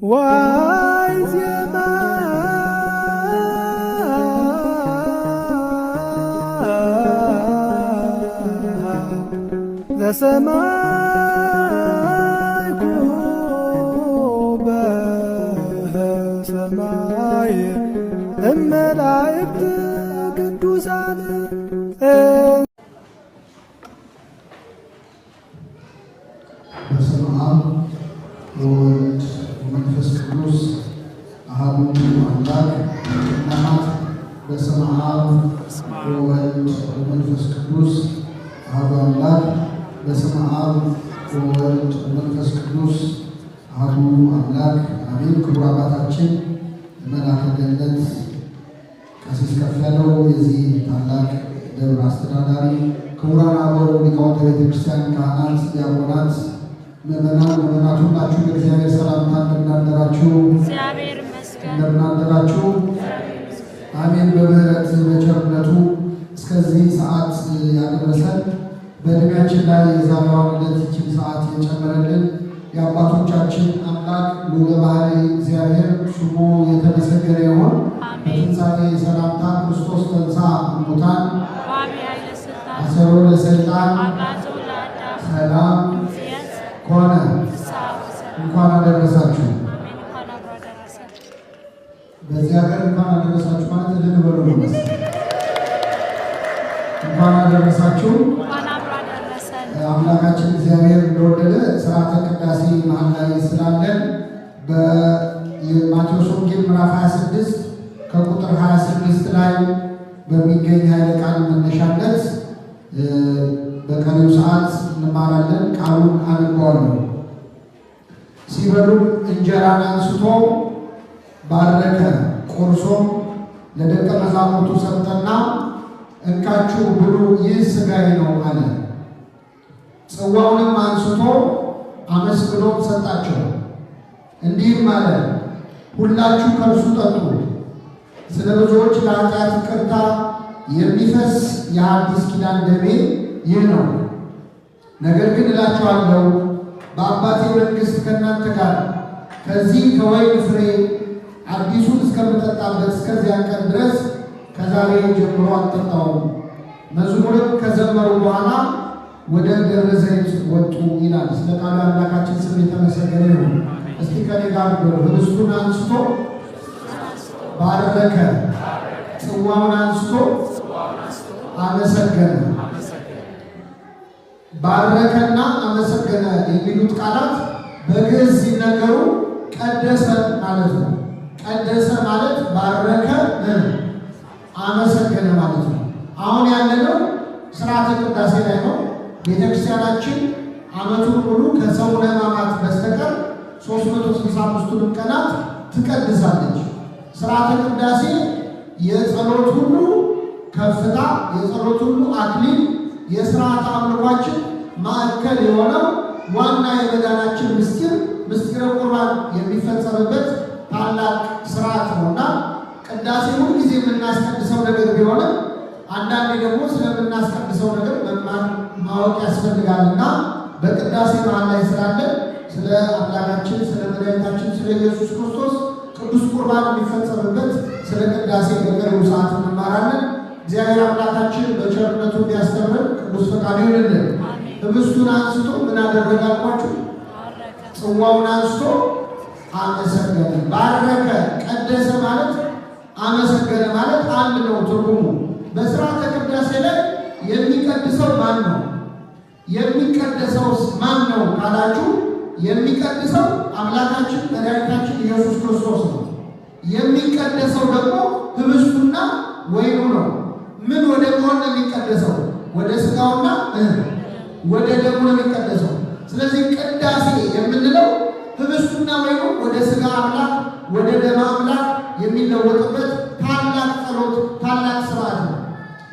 ዋይዜማ ዘሰማይኩ በሰማይ እመላእክት ቅዱሳን በስመ አብ ወወልድ ወመንፈስ ቅዱስ አሐዱ አምላክ እናት። በስመ አብ ወወልድ ወመንፈስ ቅዱስ አሐዱ አምላክ። በስመ አብ ወወልድ ወመንፈስ ቅዱስ አሐዱ አምላክ አሜን። ክቡር አባታችን መላከ ገነት ቀሲስ ከፍያለው የዚህ ታላቅ ደብር አስተዳዳሪ፣ ክቡራን አበው ሊቃውንተ ቤተክርስቲያን፣ ካህናት፣ ዲያቆናት፣ ምዕመናን ምዕመናት ሁላችሁ በእግዚአብሔር ሰላምታ እንደምን አደራችሁ? እግዚአብሔር ይመስገን። እንደምን አደራችሁ? አሜን። በምህረት በቸርነቱ እስከዚህ ሰዓት ያደረሰን በእድሜያችን ላይ የዛሬዋን ዕለት ይህችን ሰዓት የጨመረልን የአባቶቻችን አምላክ ልዑለ ባሕርይ እግዚአብሔር ስሙ የተመሰገነ ይሁን። በትንሣኤ ሰላምታ ክርስቶስ ተንሥአ እሙታን አሰሮ ለሰይጣን ሰላም ኮነ። እንኳን አደረሳችሁ። በዚህ ሀገር እንኳን አደረሳችሁ ማለት ልንበሩ ነው። እንኳን አደረሳችሁ። አምላካችን እግዚአብሔር እንደወደደ ሥርዓተ ቅዳሴ መሀል ላይ ስላለን በማቴዎስ ወንጌል ምዕራፍ 26 ከቁጥር 26 ላይ በሚገኝ ኃይለ ቃል መነሻነት በቀሪው ሰዓት እንማራለን። ቃሉን አነበዋለሁ። ሲበሉም እንጀራን አንስቶ ባረከ፣ ቆርሶም ለደቀ መዛሙርቱ ሰጠና እንካችሁ ብሉ፣ ይህ ሥጋዬ ነው አለ። ጽዋውንም አንስቶ አመስግኖም ሰጣቸው፣ እንዲህም አለ፣ ሁላችሁ ከእርሱ ጠጡ፣ ስለ ብዙዎች ለኃጢአት ይቅርታ የሚፈስ የአዲስ ኪዳን ደሜ ይህ ነው። ነገር ግን እላችኋለሁ በአባቴ መንግሥት ከእናንተ ጋር ከዚህ ከወይን ፍሬ አዲሱን እስከምጠጣበት እስከዚያ ቀን ድረስ ከዛሬ ጀምሮ አልጠጣውም። መዝሙርም ከዘመሩ በኋላ ወደ ደብረ ዘይት ወጡ ይላል። ስለ ቃሉ አምላካችን ስም የተመሰገነ ይሁን። እስቲ ከኔ ጋር ህብስቱን አንስቶ ባረከ፣ ጽዋውን አንስቶ አመሰገነ። ባረከና አመሰገነ የሚሉት ቃላት በግዕዝ ሲነገሩ ቀደሰ ማለት ነው። ቀደሰ ማለት ባረከ፣ አመሰገነ ማለት ነው። አሁን ያለነው ሥርዓተ ቅዳሴ ላይ ነው። ቤተክርስቲያናችን ዓመቱን ሙሉ ከሰሙነ ሕማማት በስተቀር 365ቱንም ቀናት ትቀድሳለች። ሥርዓተ ቅዳሴ የጸሎት ሁሉ ከፍታ፣ የጸሎት ሁሉ አክሊል፣ የሥርዓተ አምልኳችን ማዕከል የሆነው ዋና የመዳናችን ምስጢረ ቁርባን የሚፈጸምበት ታላቅ ሥርዓት ነውና ቅዳሴ ሁልጊዜ የምናስቀድሰው ነገር ቢሆንም አንዳንዴ ደግሞ ስለምናስቀድሰው ነገር መማር ማወቅ ያስፈልጋልና በቅዳሴ መሀል ላይ ስላለን ስለ አምላካችን ስለ መድኃኒታችን ስለ ኢየሱስ ክርስቶስ ቅዱስ ቁርባን የሚፈጸምበት ስለ ቅዳሴ በቀሪው ሰዓት እንማራለን። እግዚአብሔር አምላካችን በቸርነቱ እንዲያስተምረን ቅዱስ ፈቃዱ ይሁንልን። ህብስቱን አንስቶ ምን አደረገ አልኳችሁ? ጽዋውን አንስቶ አመሰገነ። ባረከ፣ ቀደሰ ማለት አመሰገነ ማለት አንድ ነው ትርጉሙ። በሥርዓተ ቅዳሴ ላይ የሚቀድሰው ማን ነው? የሚቀደሰውስ ማን ነው ካላችሁ፣ የሚቀድሰው አምላካችን መድኃኒታችን ኢየሱስ ክርስቶስ ነው። የሚቀደሰው ደግሞ ህብስቱና ወይኑ ነው። ምን ወደ መሆን ነው የሚቀደሰው? ወደ ሥጋውና ወደ ደሙ ነው የሚቀደሰው። ስለዚህ ቅዳሴ የምንለው ህብስቱና ወይኑ ወደ ሥጋ አምላክ ወደ ደም አምላክ የሚለወጥበት ታላቅ ጸሎት፣ ታላቅ ስርዓት ነው።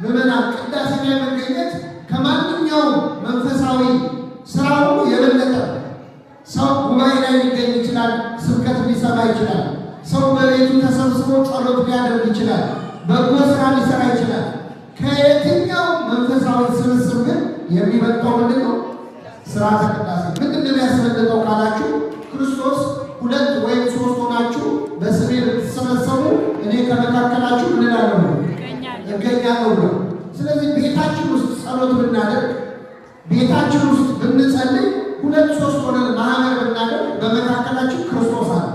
ምዕመናን ቅዳሴ ላይ መገኘት ከማንኛውም መንፈሳዊ ስራ ሁሉ የበለጠ ሰው ጉባኤ ላይ ሊገኝ ይችላል፣ ስብከት ሊሰማ ይችላል፣ ሰው በቤቱ ተሰብስቦ ጸሎት ሊያደርግ ይችላል፣ በጎ ስራ ሊሰራ ይችላል። ከየትኛው መንፈሳዊ ስብስብ ግን የሚበልጠው ምንድን ነው? ሥርዓተ ቅዳሴ። ምንድን ነው የሚያስፈልገው ካላችሁ ክርስቶስ ሁለት ወይም እኔ ከመካከላችሁ ምን እላለሁ እገኛለሁ ብሎ። ስለዚህ ቤታችን ውስጥ ጸሎት ብናደርግ፣ ቤታችን ውስጥ ብንጸልይ፣ 2-3 ሆነን ማህበር ብናደርግ በመካከላችን ክርስቶስ አለ።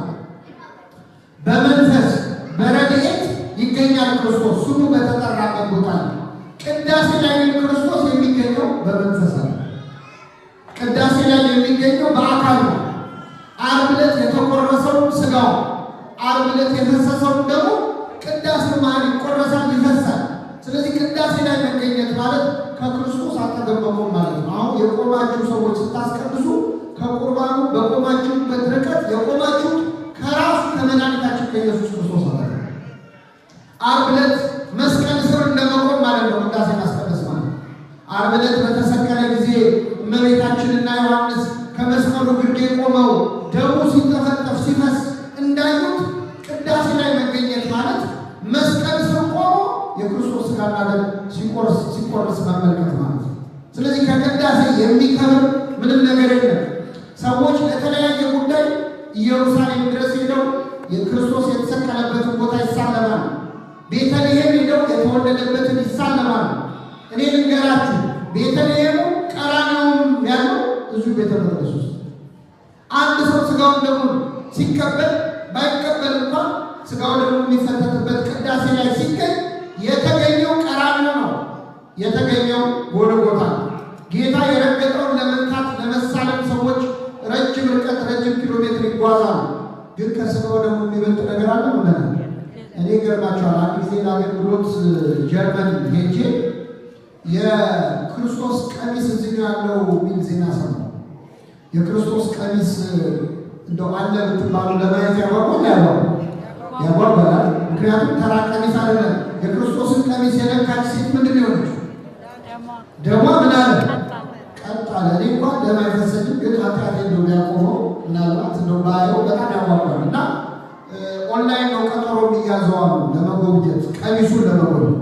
በመንፈስ በረድኤት ይገኛል ክርስቶስ ስሙ በተጠራበት ቦታ ነው። ቅዳሴ ላይ ክርስቶስ የሚገኘው በመንፈስ ነው። ቅዳሴ ላይ የሚገኘው በአካል ነው። ዓርብ ዕለት የተቆረሰው ስጋው፣ ዓርብ ዕለት የፈሰሰው ደግሞ ቅዳሴ መሃል ይቆረሳል፣ ይፈሳል። ስለዚህ ቅዳሴ ላይ መገኘት ማለት ከክርስቶስ አጠገብ መቆም ማለት ነው። አሁን የቆማችሁ ሰዎች ስታስቀድሱ ከቁርባኑ በቆማችሁበት ርቀት የቆማችሁት ከራሱ ከመድኃኒታችን ከኢየሱስ ክርስቶስ አለ። ዓርብ ዕለት መስቀል ስር እንደመቆም ማለት ነው ቅዳሴ ማስቀደስ ማለት። ዓርብ ዕለት በተሰቀለ ጊዜ እመቤታችንና ዮሐንስ ከመስቀሉ ግርጌ ቆመው ደሙ ሲጠፈጠፍ ሲፈስ እንዳዩት ቅዳሴ ላይ መገኘት ማለት መስቀል ስር ቆሞ የክርስቶስ ሥጋና ደም ሲቆርስ መመልከት ማለት ነው። ስለዚህ ከቅዳሴ የሚከብር ምንም ነገር የለም። ሰዎች ለተለያየ ጉዳይ ኢየሩሳሌም ድረስ ሄደው የክርስቶስ የተሰቀለበትን ቦታ ይሳለማሉ። ቤተልሔም ሄደው የተወለደበትን ይሳለማሉ። እኔ ልንገራችሁ፣ ቤተልሔሙ ቀራንዮውም ያለው እዚሁ ቤተ መቅደስ ውስጥ። አንድ ሰው ሥጋውን ደሙን ሲቀበል ባይቀበል እንኳን ሥጋው ደሙ የሚፈተትበት ቅዳሴ ላይ ሲገኝ የተገኘው ቀራንዮ ነው፣ የተገኘው ጎልጎታ። ጌታ የረገጠውን ለመንካት ለመሳለም ሰዎች ረጅም ርቀት ረጅም ኪሎ ሜትር ይጓዛሉ። ግን ከሥጋው ደሙ የሚበልጥ ነገር አለ ማለት ነው። እኔ ገርማቸዋል። አንድ ጊዜ ለአገልግሎት ጀርመን ሄጄ የክርስቶስ ቀሚስ እዚህ ያለው የሚል ዜና ሰማሁ። የክርስቶስ ቀሚስ እንደው አለ ብትባሉ ለማየት ያጓጓል። ምክንያቱም ተራ ቀሚስ አይደለም። የክርስቶስን ቀሚስ የነካች ሴት ምንድን ነው የሆነችው? ደሟ ምን አለ? ቀጥ አለ። እኔ እንኳን ደም አይፈሰድም፣ ግን ኃጢአቴ እንደው ቢያቆመው ምናልባት እንደው ባየው በጣም ያጓጓል። እና ኦንላይን ነው ቀጠሮ የሚያዘዋሉ ለመጎብኘት ቀሚሱን ለመጎብኘት።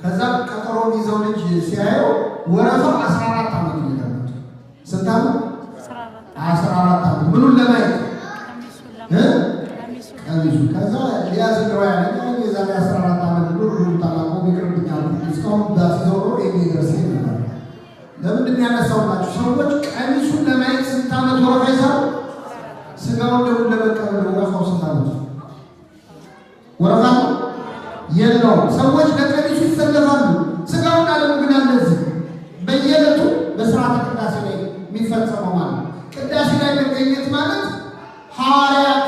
ከዛ ቀጠሮ የሚይዘው ልጅ ሲያየው ወረፋው 14 ዓመት ይላል። ስንት ዓመት? 14 ዓመት። ምኑን ለማየት? ቀሚሱ። ከዛ ሊያዝ እንደው ያለኝ የዛሬ 14 ዓመት ብሎ ታላቆ ይቅርብኛል እስካሁን ባስዘው የሚደርስ ይላል። ለምንድን ያነሳውላችሁ? ሰዎች ቀሚሱን ለማየት ስንት ዓመት ወረፋ ይሰሩ? ሥጋውን ደሙን ለመቀበል ወረፋው ስንት ዓመት? ወረፋ የለውም። ሰዎች ለቀሚሱ ይሰለፋሉ። ሥጋውና ደሙ ግን እንደዚህ በየዕለቱ በሥርዓተ ቅዳሴ ላይ የሚፈጸመው ማለት። ቅዳሴ ላይ መገኘት ማለት ሐዋርያት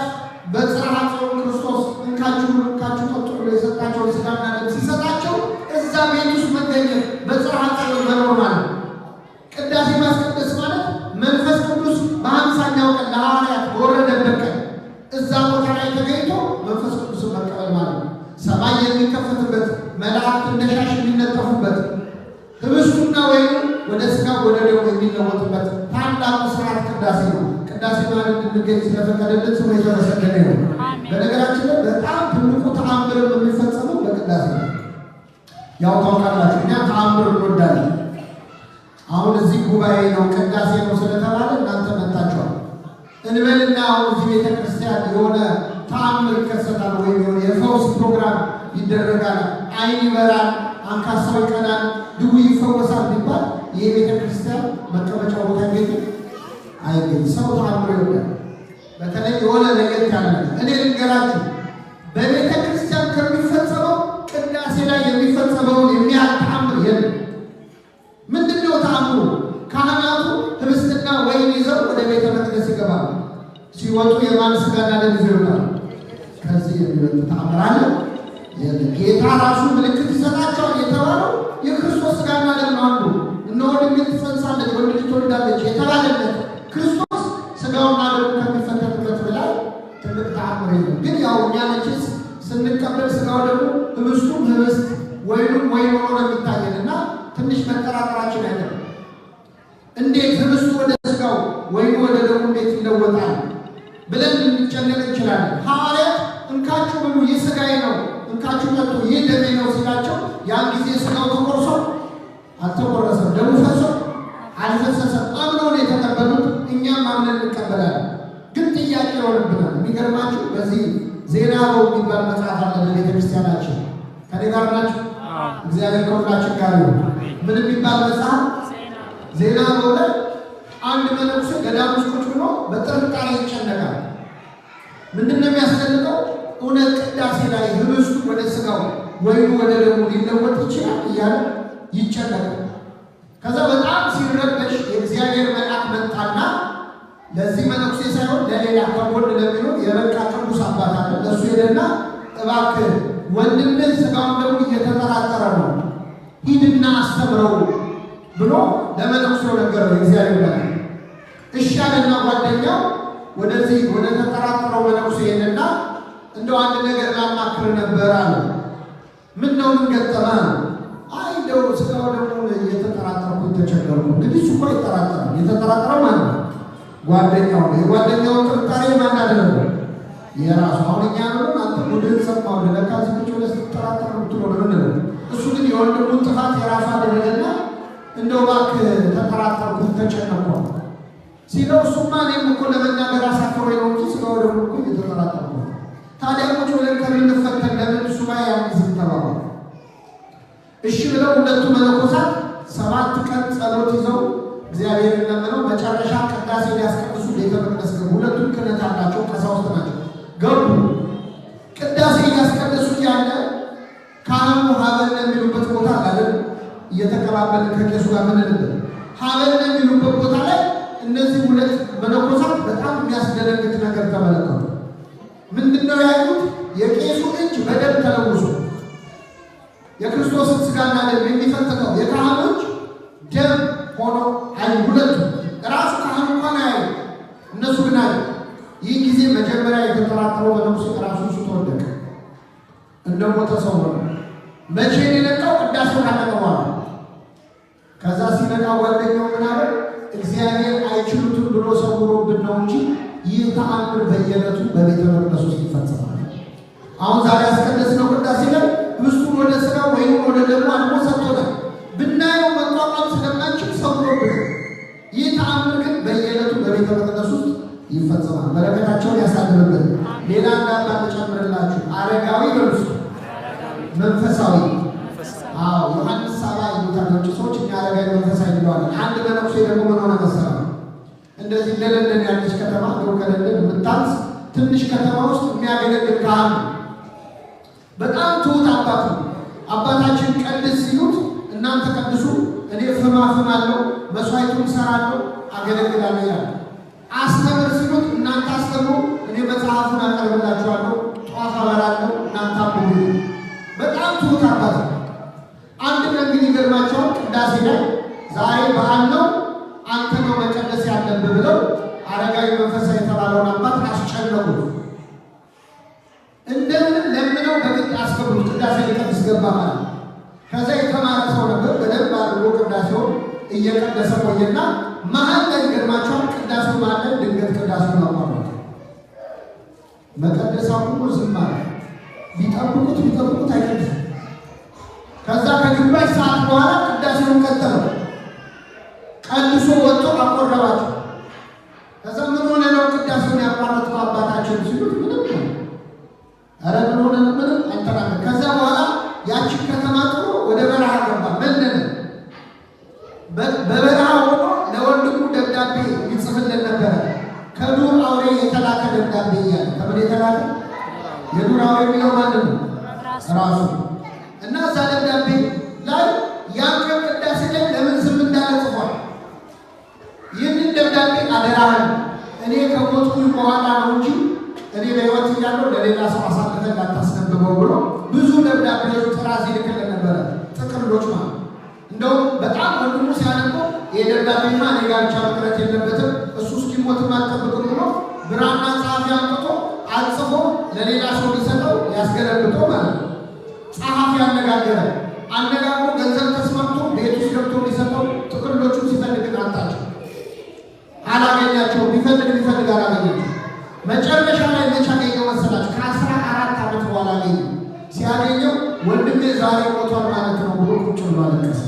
በጽርሐ ጽዮን ክርስቶስ እንካችሁ ጠጡ ብሎ የሰጣቸውን ሥጋና ደም ሲሰጣቸው እዛ ቤት ውስጥ መገኘት በጽርሐ ጽዮን መኖር ማለት። ቅዳሴ ማስቀደስ ማለት መንፈስ ቅዱስ በ50ኛው ቀን ለሐዋርያት በወረደበት ቀን እዛ ቦታ ላይ ተገኝቶ መንፈስ ቅዱስን መቀበል ማለት ነው። ሰማይ የሚከፈትበት፣ መላእክት እንደ ሻሽ የሚነጠፉበት፣ ህብስቱና ወይኑ ወደ ሥጋ ወደ ደሙ የሚለወጥበት ታላቁ ሥርዓት ቅዳሴ ነው። ቅዳሴ ማለት እንድንገኝ ስለፈቀደልን ስሙ የተመሰገነ ይሁን። በነገራችን ላይ በጣም ትልቁ ተአምር የሚፈጸመው በቅዳሴ ነው። ያው ታውቃላችሁ፣ እኛ ተአምር እንወዳለን። አሁን እዚህ ጉባኤ ነው ቅዳሴ ነው ስለተባለ እናንተ መጣችኋል እንበልና አሁን እዚህ ቤተ ክርስቲያን የሆነ ተአምር ይከሰታል፣ ወይም የሆነ የፈውስ ፕሮግራም ይደረጋል፣ ዓይን ይበራል፣ አንካሳው ይቀናል፣ ድውይ ይፈወሳል ቢባል ይህ ቤተ ክርስቲያን መቀመጫ ቦታ አይገኝ። ሰው ተአምር ይወዳል። በተለይ የሆነ ለየት ያለ እኔ ልንገራችሁ፣ በቤተ ክርስቲያን ከሚፈጸመው ቅዳሴ ላይ የሚፈጸመውን የሚያህል ተአምር የለም። ምንድነው ተአምሩ? ካህናቱ ህብስትና ወይን ይዘው ወደ ቤተ መቅደስ ይገባሉ። ሲወጡ የማን ሥጋና ደም ይዘው ይወጣሉ? ከዚህ የሚበልጥ ተአምር አለ? ጌታ ራሱ ምልክት ይሰጣቸዋል የተባለው የክርስቶስ ሥጋና ደም ነው። አንዱ እነሆ ድንግል ትጸንሳለች ወንድ ልጅ ትወልዳለች የተባለለት ክርስቶስ ሥጋውና ደሙ ከሚፈተትበት በላይ ትልቅ ተአምር የለም። ግን ያው እኛ መቼስ ስንቀበል ሥጋው ደግሞ ህብስቱም ህብስት ወይኑም ወይን ሆኖ ነው የሚታየን እና ትንሽ መጠራጠራችን አይደለም። እንዴት ህብስቱ ወደ ሥጋው ወይኑ ወደ ደሙ እንዴት ይለወጣል ብለን ልንጨነቅ እንችላለን። ሐዋርያት እንካችሁ ብሉ፣ ይህ ሥጋዬ ነው፣ እንካችሁ ጠጡ፣ ይህ ደሜ ነው ሲላቸው ያን ጊዜ ሥጋው ተቆርሶ አልተቆረሰም፣ ደሙ ፈሶ አልፈሰሰም። አምነው ነው የተቀበሉት። እኛም አምነን እንቀበላለን። ግን ጥያቄ ይሆንብናል። የሚገርማችሁ በዚህ ዜና አበው የሚባል መጽሐፍ አለ በቤተክርስቲያናችን። ከኔ ጋር ናችሁ? እግዚአብሔር ከሁላችን ጋር ይሁን። ምን የሚባል መጽሐፍ? ዜና አበው ላይ አንድ መነኩሴ ገዳም ውስጥ ቁጭ ብሎ በጥርጣሬ ይጨነቃል። ምንድን ነው የሚያስጨንቀው? እውነት ቅዳሴ ላይ ህብስቱ ወደ ስጋው ወይኑ ወደ ደሙ ሊለወጥ ይችላል እያለ ይጨነቃል። ከዛ በጣም ሲረበሽ የእግዚአብሔር መልአክ መጣና ለዚህ መነኩሴ ሳይሆን ለሌላ ከጎን ለሚሆን የበቃ ቅዱስ አባት አለ። ለእሱ ሄደና እባክህ ወንድምህ ስጋውን ደግሞ እየተጠራጠረ ነው፣ ሂድና አስተምረው ብሎ ለመነኩሴው ነገረው የእግዚአብሔር መልአክ። እሺ አለና ጓደኛው ወደዚህ ወደ ተጠራጠረው መነኩሴ ሄደና እንደው አንድ ነገር ላማክር ነበር አለ። ምን ነው ምን ገጠመህ? አይ እንደው ስጋው ደግሞ እየተጠራጠርኩኝ ተቸገርኩ። እንግዲህ እሱ እኮ ይጠራጠራል። የተጠራጠረው ማን ነው? ጓደኛው ነው። የጓደኛውን ጥርጣሬ ማን አደረገው? የራሱ። አሁን እኛ ነው አንተ ሙድን ሰማው ለካ ዝም ብሎ ስትጠራጠር ብትሎ ነው። እሱ ግን የወንድሙን ጥፋት የራሱ አደረገና እንደው እባክህ ተጠራጠርኩ ተጨነቅኩ ሲለው እሱማ እኔም እኮ ለመናገር አሳፍሮኝ ነው እንጂ ስጋው ደግሞ እኮ እየተጠራጠርኩ። ታዲያ ቁጭ ብለን ከምንፈተን ለምን እሱ ላይ ያንዝም ተባሉ። እሺ ብለው ሁለቱ መነኮሳት 7 ቀን ጸሎት ይዘው እግዚአብሔርን ለምነው መጨረሻ ቅዳሴ ሊያስቀድሱ ቤተ መቅደስ ገቡ። ሁለቱም ክህነት አላቸው፣ ቀሳውስት ናቸው። ገቡ። ቅዳሴ እያስቀደሱ ያለ ካህኑ ሀበል የሚሉበት ቦታ አለ። እየተቀባበልን ከቄሱ ጋር ምንልበት ሀበል የሚሉበት ቦታ ላይ እነዚህ ሁለት መነኮሳት በጣም የሚያስደነግጥ ነገር ተመለከቱ። ምንድነው ያዩት? የቄሱ እጅ በደም ተለውሶ የክርስቶስን ስጋና ደም የሚፈትተው የካህኖች ደም ሆኖ አይ ሁለቱ ራሱ ካህኑ እንኳን አይ እነሱ ግን አይ። ይህ ጊዜ መጀመሪያ የተጠራጠረው መነኩሴ ራሱ እሱ ተወደቀ፣ እንደ ሞተ ሰው ሆነ። መቼ የነቃው? ቅዳሴው ካለቀ በኋላ። ከዛ ሲነቃ ጓደኛው ምን አለ? እግዚአብሔር አይችሉትም ብሎ ሰውሮብን ነው እንጂ ይህ ተአምር በየዕለቱ በቤተ መቅደስ ውስጥ ይፈጸማል። አሁን ዛሬ ያስቀደስነው ቅዳሴ ላይ ህብስቱን ወደ ስጋው ወይኑን ወደ ደሙ አድርጎ ሰጥቶናል። ብናየው መቋቋም ስለማንችል ሰውሮብን። ይህ ተአምር ግን በየዕለቱ በቤተ መቅደስ ውስጥ ይፈጸማል። በረከታቸውን ያሳድርብን። ሌላ እንዳላ ተጨምርላችሁ አረጋዊ በርሱ መንፈሳዊ ዮሐንስ ሳባ የሚታወቁ ሰዎች እኛ አረጋዊ መንፈሳዊ እንለዋለን። አንድ መነኩሴ ደግሞ ምን ሆነ መሰለህ? እንደዚህ ለለንደን ያለች ከተማ ነው። ከለንደን የምታንስ ትንሽ ከተማ ውስጥ የሚያገለግል ካህን በጣም ትሁት አባት ነው። አባታችን ቀድስ ሲሉት እናንተ ቀድሱ፣ እኔ ፍማፍማለሁ፣ መስዋዕቱን እሰራለሁ፣ አገለግላለሁ ይላል። አስተምር ሲሉት እናንተ አስተምሩ፣ እኔ መጽሐፉን አቀርብላችኋለሁ፣ ጧፍ አበራለሁ፣ እናንተ አንብቡ። በጣም ትሁት አባት ነው። አንድ ቀን ግን ይገርማቸዋል። ቅዳሴ ላይ ዛሬ በዓል ነው አንተ ነው መቀደስ ያለብህ ብለው አረጋዊ መንፈሳዊ የተባለውን አባት አስጨነቁት። እንደምን ለምነው በግድ አስገቡት። ቅዳሴ ሊቀድስ ገባ ማለት። ከዛ የተማረ ሰው ነበር። በደንብ አድርጎ ቅዳሴውን እየቀደሰ ቆየና መሀል ላይ ይገርማቸዋል። ቅዳሴው ማለት ድንገት ቅዳሴውን አቋረጠ። መቀደስ አቁሞ ዝም አለ። ቢጠብቁት አይቀድስም። ከዛ ከግማሽ ሰዓት በኋላ ቅዳሴውን ቀጠለው። ቀድሶ ወጥቶ አቆረባቸው። ከዛ ምን ሆነ ነው ቅዳሴውን ያቋረጥከው አባታችን ሲሉት ምንም ነው። ኧረ ምን ሆነ? ምንም አልተናገረም። ከዛ በኋላ ያችን ከተማ ጥሎ ወደ በረሃ ገባ። መነነ። በበረሃ ሆኖ ለወንድሙ ደብዳቤ ይጽፍልን ነበረ። ከዱር አውሬ የተላከ ደብዳቤ እያለ ከምን የተላከ? የዱር አውሬ የሚለው ማንን ነው? ራሱ። እና እዛ ደብዳቤ ላይ ያን ቅዳሴ ላይ ለምን ዝም እንዳለ ጽፏል። ይህንን ደብዳቤ አደራህን እኔ ከሞትኩኝ በኋላ ነው እንጂ እኔ በሕይወት እያለሁ ለሌላ ሰው አሳልፈን እንዳታስነብበው ብሎ ብዙ ደብዳቤዎች ጥራዝ ይልክልን ነበረ። ጥቅሎች ማለት እንደውም በጣም ወንድሙ ሲያነበው ይህ ደብዳቤማ እኔ ጋር ብቻ መቅረት የለበትም እሱ እስኪሞትም አልጠብቅም ብሎ ብራና ጸሐፊ አምጥቶ አጽፎ ለሌላ ሰው ሊሰጠው ያስገለብጠው ማለት ነው። ጸሐፊ አነጋገረ። አነጋግሮ ገንዘብ ተስማምቶ ቤት ውስጥ ገብቶ ሊሰጠው ጥቅሎቹን ሲፈልግ አጣቸው። አላገኛቸው። ቢፈልግ አላገኛቸው። መጨረሻ ላይ መቼ አገኘው መሰላችሁ? ከ14 ዓመት በኋላ አገኘው። ሲያገኘው ወንድሜ ዛሬ ሞቷል ማለት ነው ብሎ ቁጭ ብሎ አለቀሰ።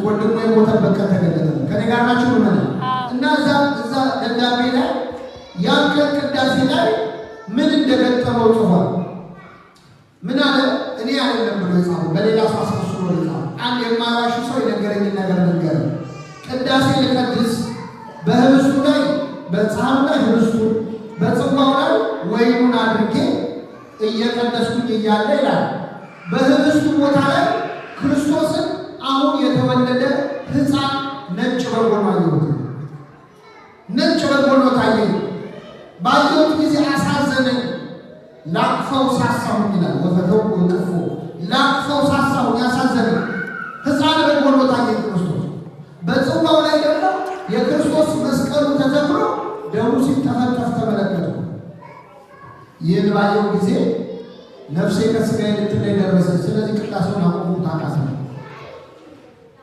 ወንድሙ የሞተበት ቀን ተገለጠ። ከኔ ጋር ናችሁ ምን እና እዛ ደብዳቤ ላይ ያን ቀን ቅዳሴ ላይ ምን እንደገጠመው ጽፏል። ምን አለ? እኔ አይደለም ብሎ የጻፈው በሌላ ሰው አስመስሎ የጻፈው። አንድ የማይዋሽ ሰው የነገረኝን ነገር ልንገር። ቅዳሴ ልቀድስ በህብስቱ ላይ በጻሕሉ ላይ ህብስቱን በጽዋው ላይ ወይኑን አድርጌ እየቀደስኩኝ እያለ ይላል በህብስቱ ቦታ ላይ ክርስቶስን አሁን የተወለደ ሕፃን ነጭ በግ ሆኖ አየሁት። ነጭ በግ ሆኖ ታየኝ። ባየሁት ጊዜ አሳዘነኝ። ላቅፈው ሳሳሁኝ ይላል ወፈተው ወቅፎ ላቅፈው ሳሳሁኝ ያሳዘነኝ። ሕፃን በግ ሆኖ ታየኝ ክርስቶስ። በጽዋው ላይ ደግሞ የክርስቶስ መስቀሉ ተተክሎ ደሙ ሲጠፈጠፍ ተመለከትኩ። ይህን ባየው ጊዜ ነፍሴ ከሥጋዬ ልትለይ ደረሰች። ስለዚህ ቅዳሴውን አቁሙ ታቃሰ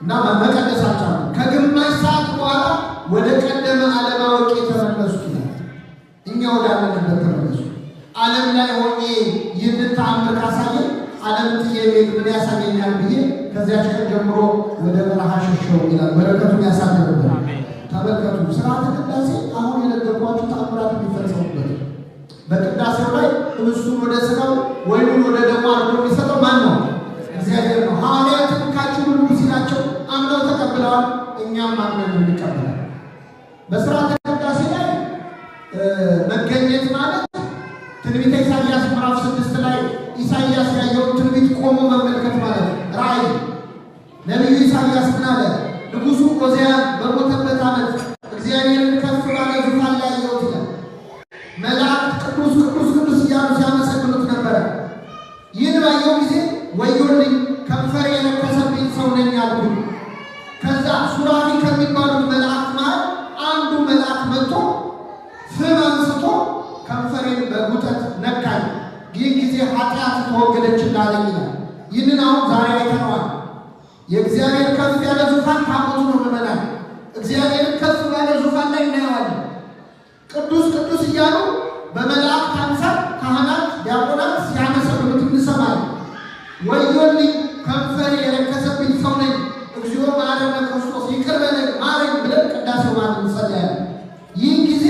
እና መቀደስ አልቻልኩም። ከግማሽ ሰዓት በኋላ ወደ ቀደመ ዓለማወቅ የተመለስኩ ይላል። እኛ ወዳለንበት ተመለሱ። ዓለም ላይ ሆኜ ይህንን ተአምር ካሳየን ዓለም ጥዬ ቤት ምን ያሳየኛል ብዬ ከዚያች ቀን ጀምሮ ወደ በረሃ ሸሸው ይላል። በረከቱን ያሳደርብን። ተመልከቱ፣ ስርዓተ ቅዳሴ አሁን የነገርኳችሁ ተአምራት የሚፈጸሙበት በቅዳሴው ላይ ህብስቱን ወደ ሥጋው ወይኑን ወደ ደሙ አድርጎ የሚሰጠው ማን ነው? እግዚአብሔር ነው። ሐዋርያት እንካችሁ ብሉ ሲላቸው አምነው ተቀብለዋል። እኛም አምነን እንቀበላለን። በስርዓተ ቅዳሴ ላይ መገኘት ማለት ትንቢተ ኢሳይያስ ምዕራፍ 6 ላይ ኢሳይያስ ያየውን ትንቢት ቆሞ መመልከት ማለት ነው። ራእይ ነቢዩ ኢሳይያስ ምን አለ? ንጉሡ ዖዝያን በሞተበት ዓመት እግዚአብሔርን ከፍ ባለ ዙፋን ላይ ያየሁት ይላል። መላእክት ቅዱስ ቅዱስ ቅዱስ እያሉ ሲያመሰግኑት ነበረ። ይህን ባየው ጊዜ ወዮልኝ ከንፈሬ የነከሰብኝ ሰው ነኝ አልኩኝ። ከዛ ሱራፊ ከሚባሉት መላእክት መሃል አንዱ መልአክ መጥቶ ፍም አንስቶ ከንፈሬን በጉጠት ነካኝ። ይህ ጊዜ ኃጢአት ተወገደች እንዳለኝ ይላል። ይህንን አሁን ዛሬ አይተነዋል። የእግዚአብሔር ከፍ ያለ ዙፋን ታቦቱ ነው። ምዕመናን እግዚአብሔርን ከፍ ባለ ዙፋን ላይ እናየዋለን። ቅዱስ ቅዱስ እያሉ በመላእክት አምሳል ካህናት ዲያቆናት ሲያመሰግኑት እንሰማለን። ወዮልኝ ከንፈሬ የረከሰብኝ ሰው ነኝ፣ እግዚኦ መሐረነ ክርስቶስ ይቅር በለኝ ማረኝ ብለን ቅዳሴው ማለት እንጸልያለን። ይህ ጊዜ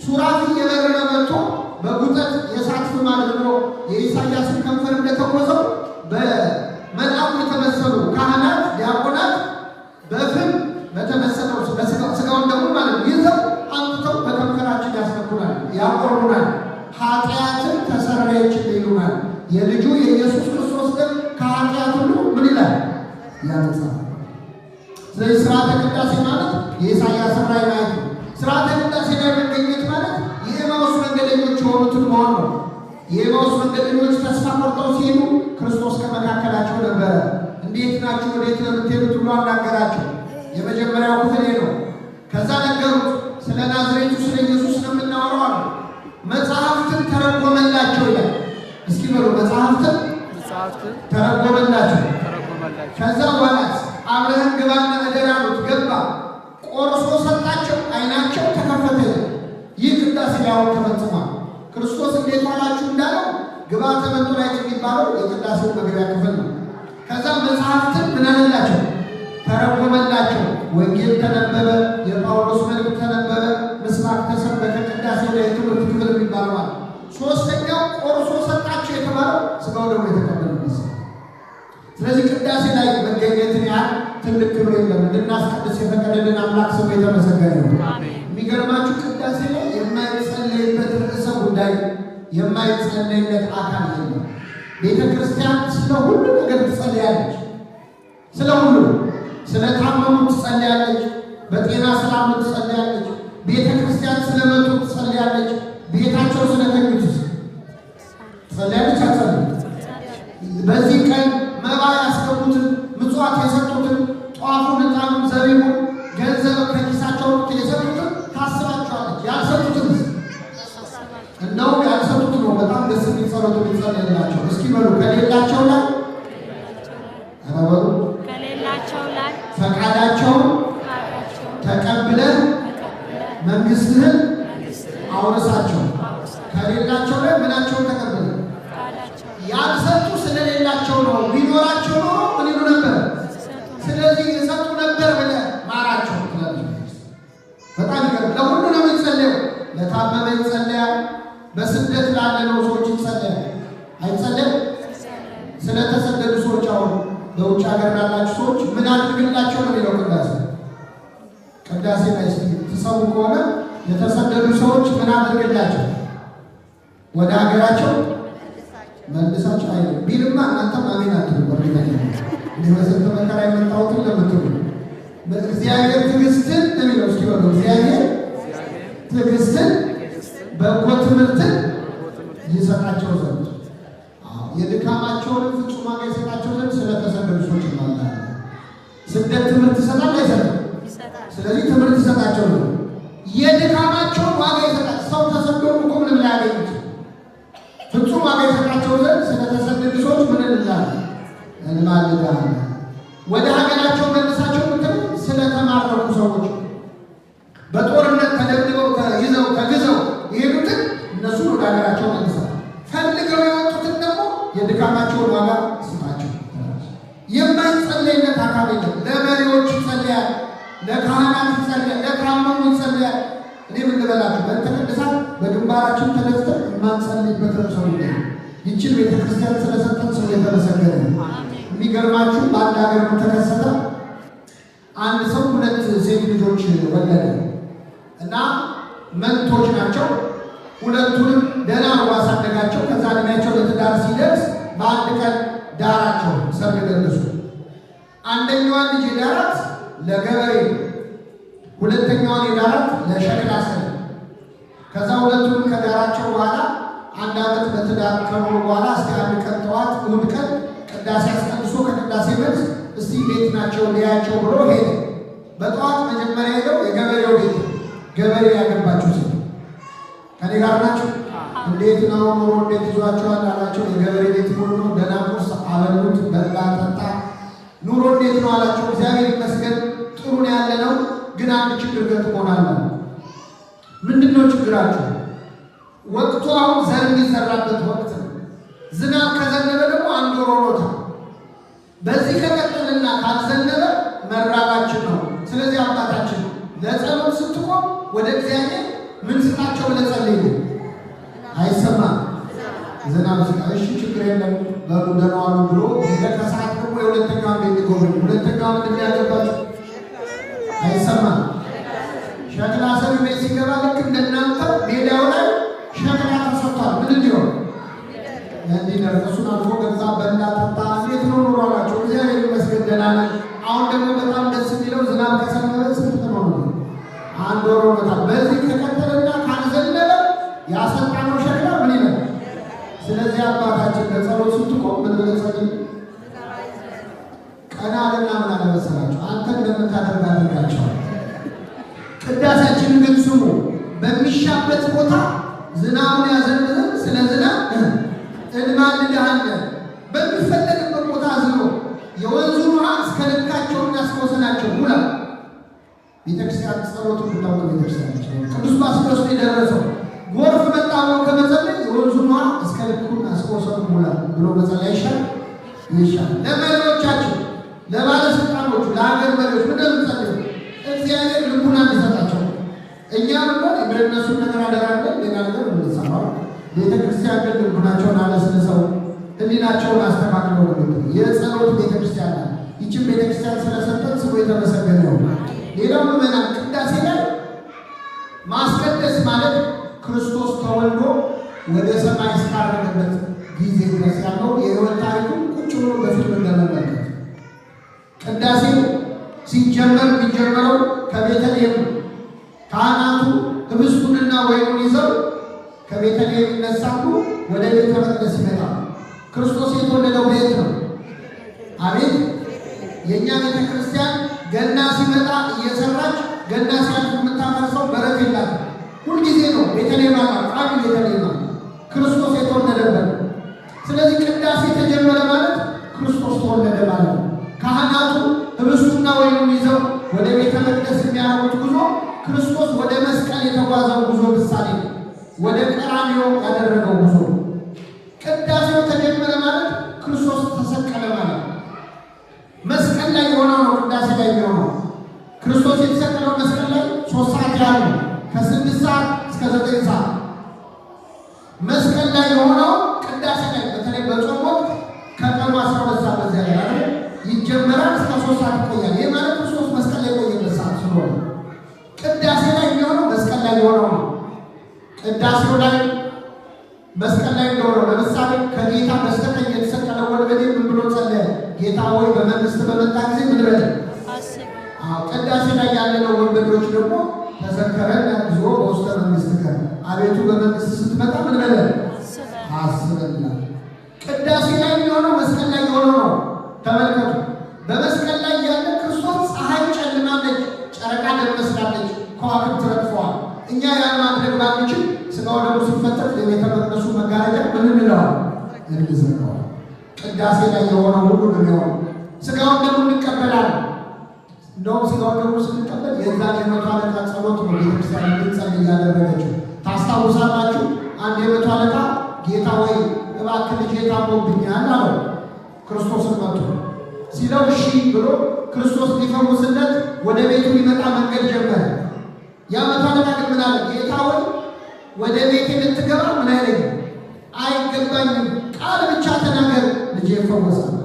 ሱራፊ እየበረረ መጥቶ በጉጠት የእሳት ፍም አድርጎ የኢሳይያስን ከንፈር እንደተኮሰው በመልአኩ የተመሰሉ ካህናት ዲያቆናት በፍም በተመሰለው ስጋውን ደግሞ ማለት ይዘው አምጥተው በከንፈራችን ያስነኩናል፣ ያቆርቡናል። ኃጢአትን ተሰረየችልን ይሉናል። የልጁ የኢየሱስ ክርስቶስ ደም ከኃጢአት ሁሉ ምን ይላል? ያነጻል። ስለዚህ ስርዓተ ቅዳሴ ማለት የኢሳይያስ ራእይ ማየት ነው። ስርዓተ ቅዳሴ ላይ መገኘት ማለት የኤማውስ መንገደኞች የሆኑትን መሆን ነው። የኤማውስ መንገደኞች ተስፋ ቆርጠው ሲሄዱ ክርስቶስ ከመካከላቸው ነበረ። እንዴት ናችሁ? ወዴት ነው የምትሄዱት ብሎ አናገራቸው። የመጀመሪያው ክፍል ነው። ከዛ ነገሩት። ስለ ናዝሬቱ ስለ ኢየሱስ ነው የምናወራው አሉ። መጽሐፍትን ተረጎመላቸው ይላል። እስኪ በሉ መጽሐፍትን ተረጎመላቸው። ከዛ በኋላ አብረህን ግባና እደር አሉት። ገባ። ቆርሶ ሰጣቸው። ዓይናቸው ተከፈተ። ይህ ቅዳሴ ያው ተፈጽሟል። ክርስቶስ እንዴት ዋላችሁ እንዳለው ግብአተ መንጦላዕት የሚባለው የቅዳሴው መግቢያ ክፍል ነው። ከዛ መጽሐፍትን ምን አለላቸው? ተረጎመላቸው። ወንጌል ተነበበ፣ የጳውሎስ መልእክት ተነበበ፣ ምስባክ ተሰበከ። ቅዳሴው ላይ የትምህርት ክፍል የሚባለው ማለት። ሶስተኛው ቆርሶ ሰጣቸው የተባለው ስጋው ደግሞ የተቀበሉበት። ስለዚህ ቅዳሴ ላይ መገኘትን ያህል ትልቅ ክብር የለም። እንድናስቀድስ የፈቀደልን አምላክ ስሙ የተመሰገነ ነው። የሚገርማችሁ ቅዳሴ ላይ የማይጸለይበት ርዕሰ ጉዳይ የማይጸለይለት አካል የለም። ቤተ ክርስቲያን ስለ ሁሉ ነገር ትጸልያለች። ስለ ሁሉ፣ ስለ ታመሙ ትጸልያለች። በጤና ሰላም ትጸልያለች። ቤተ ክርስቲያን ስለመጡ ትጸልያለች። ቤታቸው ስለተኙት ትጸልያለች። አትጸልይም? በዚህ ቀን መባ ያስገቡትን፣ ምጽዋት የሰጡትን፣ ጧፉን፣ ዕጣኑን፣ ዘቢቡን፣ ገንዘብ ከኪሳቸው የሰጡትን ታስባቸዋለች። ያልሰጡትን እንደው ያልሰጡት ነው በጣም ደስ የሚል ጸሎት የሚጸለይላቸው። እስኪ በሉ ከሌላቸው ላይ ፈቃዳቸውን ተቀብለን መንግሥትህን አውርሳቸው። ከሌላቸው ላይ ምናቸውን ተቀብለን ያልሰጡ ስለሌላቸው ነው። ቢኖራቸው ኖሮ ምን ይሉ ነበር? ስለዚህ የሰጡ ነበር ብለህ ማራቸው ትላለች። በጣም ይገርም። ለሁሉ ነው የሚጸለየው። ለታመመ ይጸለያል። በስደት በስደት ላለነው ሰዎች ይጸለያል አይጸለይም? ስለተሰደዱ ሰዎች አሁን በውጭ ሀገር ላላችሁ ሰዎች ምን አድርግላቸው ነው የሚለው ቅዳሴ ላይ ትሰሙ ከሆነ የተሰደዱ ሰዎች ምን አድርግላቸው? ወደ ሀገራቸው መልሳቸው አይደል ቢልማ እናንተም አሜን አትሉ። በርግጠኛ ለመሰተ መከራ የመጣሁትን ለምትሉ እግዚአብሔር ትዕግስትን የሚለው እስኪ በሉ እግዚአብሔር ትዕግስትን በጎ ትምህርትን ይሰጣቸው ዘንድ የድካማቸውን ፍጹም ዋጋ ይሰጣቸው ዘንድ ስለተሰደዱ ሰዎች ማለት ስደት ትምህርት ይሰጣል አይሰጥም? ስለዚህ ትምህርት ይሰጣቸው ነው። የድካማቸውን ዋጋ ይሰጣል። ሰው ተሰደዱ እኮ ምንም ላያገኙት ፍጹም ዋጋ ይሰጣቸው ዘንድ ስለተሰደዱ ሰዎች ምን እንላለን? እንማልዳለን። ወደ ሀገራቸው መልሳቸው ምትል ስለተማረኩ ሰዎች በጦርነት ተደብድበው ተግዘው የሄዱትን እነሱን ወደ ሀገራቸው መልሳል። ፈልገው የወጡትን ደግሞ የድካማቸውን ዋጋ ስጣቸው። የማይጸለይነት አካል የለም። ለመሪዎች ይጸለያል፣ ለካህናት ይጸለያል፣ ለታመሙ ይጸለያል። እኔ ምን ልበላችሁ በተቀደሳት በግንባራችን ተደፍተን የማንጸልይበት ሰው ነው። ይችን ቤተክርስቲያን ስለሰጠን ሰው የተመሰገነ ነው። የሚገርማችሁ በአንድ ሀገር ተከሰተ። አንድ ሰው 2 ሴት ልጆች ወለደ እና መንቶች ናቸው። ሁለቱንም ደህና አድርጎ አሳደጋቸው። ከዛ ዕድሜያቸው ለትዳር ሲደርስ በአንድ ቀን ዳራቸው፣ ሰርግ ደረሱ። አንደኛዋን ልጅ የዳራት ለገበሬ፣ ሁለተኛዋን የዳራት ለሸክላ ሰሪ። ከዛ ሁለቱንም ከዳራቸው በኋላ 1 ዓመት በትዳር ከኖሩ በኋላ እስቲ አንድ ቀን ጠዋት እሑድ ቀን ቅዳሴ አስቀድሶ ከቅዳሴ መልስ እስቲ ቤት ናቸው ሊያቸው ብሎ ሄደ። በጠዋት መጀመሪያ ሄደው የገበሬው ቤት ገበሬ ያገባቸው ሰው ከኔ ጋር ናቸው። እንዴት ነው ኑሮ እንዴት ይዟቸዋል አላቸው። የገበሬ ቤት ሁሉ ደህና ቁርስ አበሉት፣ በላ ጠጣ። ኑሮ እንዴት ነው አላቸው። እግዚአብሔር ይመስገን ጥሩ ነው ያለ ነው፣ ግን አንድ ችግር ገጥሞናል። ምንድነው ችግራችሁ? ወቅቱ አሁን ዘር የሚዘራበት ወቅት ነው። ዝናብ ከዘነበ ደግሞ 1 ወር ሆኖታል። በዚህ ከቀጠልና ካልዘነበ መራባችን ነው። ስለዚህ አባታችን ለጸሎት ስትቆም ወደ እግዚአብሔር ምን ስጣቸው ብለህ ጸልይ። አይሰማም ዝናብ ሲጣ እሺ ችግር የለም በሉ ደህና ዋሉ ብሎ ከሰዓት ደግሞ የሁለተኛውን ቤት ይጎበኝ። ሁለተኛውን ምንድን ያገባችሁ? አይሰማም ሸክላ ሰሪ ቤት ሲገባ ልክ እንደናንተ ሜዳው ላይ ሸክላ ተሰጥቷል። ምን እንዲሆን እንዲደርስ እሱን አልፎ ገዛ በላ ጠጣ። እንዴት ነው ኑሮ አላቸው። እግዚአብሔር ይመስገን ደህና ነን። አሁን ደግሞ በጣም ደስ የሚለው ዝናብ ከሰነበ ስንት ነው? 1 ወር ሆኖታል። በዚህ ከቀጠለና ካልዘነበ ያሰጣነው ሸክላ ምን ይላል? ስለዚህ አባታችን ለጸሎት ስትቆም ምን ብለህ ጸልይ። ቀና አለና ምን አለ መሰላችሁ? አንተ እንደምታደርግ አድርጋቸዋል። ቅዳሴያችንን ግን ስሙ። በሚሻበት ቦታ ዝናቡን ያዘንብ ዘንድ ስለ ዝናብ እንማልድሃለን። በሚፈለግበት ቦታ አዝኖ የወንዙን ውሃ እስከ ልካቸውና እስከ ወሰናቸው ሙላ። ቤተክርስቲያን ጸሎቱ ብታውቁ ቤተክርስቲያን ቅዱስ ባስልዮስ የደረሰው ጎርፍ መጣ ብሎ ከመጸለይ የወንዙን ውሃ እስከ ልኩና እስከ ወሰኑ ሙላ ብሎ መጸለይ ይሻላል። ለመሪዎቻችን፣ ለባለስልጣኖቹ፣ ለሀገር መሪዎች እንደምንጸልዩ እግዚአብሔር ልቡና እንዲሰጣቸው እኛ ብሎን የእነሱን ነገር አደራለን። ሌላ ነገር እንሰማው። ቤተክርስቲያን ግን ልቡናቸውን አለስልሰው ህሊናቸውን አስተካክለው ነው የጸሎት ቤተክርስቲያን ናት። ይህችን ቤተክርስቲያን ስለሰጠን ስሙ የተመሰገነ ነው። ሌላው ምዕመናን ቅዳሴ ላይ ማስቀደስ ማለት ክርስቶስ ተወልዶ ወደ ሰማይ እስካረገበት ጊዜ ድረስ ያለው የሕይወት ታሪኩን ቁጭ ብሎ በፊልም እንደመመልከት። ቅዳሴ ሲጀመር የሚጀመረው ከቤተልሔም ካህናቱ ህብስቱንና ወይኑን ይዘው ከቤተልሔም ይነሳሉ፣ ወደ ቤተ መቅደስ ይመጣሉ። ክርስቶስ የተወለደው ቤት ነው። አቤት! የእኛ ቤተ ክርስቲያን ገና ሲመጣ እየሰራች ገና ሲያልፍ የምታፈርሰው በረት የላትም። ሁልጊዜ ነው ቤተልሔም ቃሉ ቤተልሔም ክርስቶስ የተወለደበት። ስለዚህ ቅዳሴ ተጀመረ ማለት ክርስቶስ ተወለደ ማለት ነው። ካህናቱ ህብስቱና ወይኑን ይዘው ወደ ቤተ መቅደስ የሚያደርጉት ጉዞ ክርስቶስ ወደ መስቀል የተጓዘው ጉዞ ምሳሌ ነው። ወደ ቀራንዮ ያደረገው ጉዞ። ቅዳሴው ተጀመረ ማለት ክርስቶስ ተሰቀለ ማለት ነው። መስቀል ላይ የሆነው ነው ቅዳሴ ላይ የሆነው። ክርስቶስ የተሰቀለው መስቀል ላይ 3 ሰዓት ያህል ነው። ከ6 ሰዓት እስከ 9 ሰዓት መስቀል ቅዳሴ ላይ በተለይ በጾም ወቅት ከቀኑ 12 ሰዓት በዚያ ላይ አይደል ይጀመራል፣ እስከ 3 ሰዓት ይቆያል። ይህ ማለት ክርስቶስ መስቀል ላይ የቆየበት ሰዓት ስለሆነ ቅዳሴ ላይ የሚሆነው መስቀል ላይ የሆነው ነው። ቅዳሴው ላይ መስቀል ላይ እንደሆነው ለምሳሌ ከጌታ በስተቀኝ የተሰቀለው ወንበዴ ምን ብሎ ጸለየ? ጌታ ሆይ በመንግስት በመጣ ጊዜ ምን በል አስብ። ቅዳሴ ላይ ያለነው ወንበዴዎች ደግሞ ተዘከረን እግዚኦ በውስተ መንግሥትከ፣ አቤቱ በመንግስት ስትመጣ ምን በል አስበን። ቅዳሴ ላይ የሚሆነው መስቀል ላይ የሆነው ነው። ተመልከቱ፣ በመስቀል ላይ ያለ ክርስቶስ ፀሐይ ጨልማለች፣ ጨረቃ ደም መስላለች፣ ከዋክብት ረግፈዋል። እኛ ያን ማድረግ ባንችል ስጋው ደግሞ ሲፈተት የቤተ መቅደሱ መጋረጃ ምን እንለዋል? እንዘጋዋል። ቅዳሴ ላይ የሆነው ሁሉ ነው የሚሆነው። ስጋውን ደግሞ እንቀበላለን። እንደውም ስጋውን ደግሞ ስንቀበል የዛን የመቶ አለቃ ጸሎት ነው ቤተክርስቲያን እንድንጸልይ እያደረገችው። ታስታውሳላችሁ? አንድ የመቶ አለቃ ጌታ ወይ እባክህ ልጄ ታሞብኛል አለው። ክርስቶስን መጥቶ ሲለው እሺ ብሎ ክርስቶስ ሊፈውስለት ወደ ቤቱ ሊመጣ መንገድ ጀመረ። ያ መቶ አለቃ ግን ምን አለ? ጌታ ወይ ወደ ቤቴ ልትገባ ምን አይለኝ አይገባኝም፣ ቃል ብቻ ተናገር ልጄ ይፈወሳል።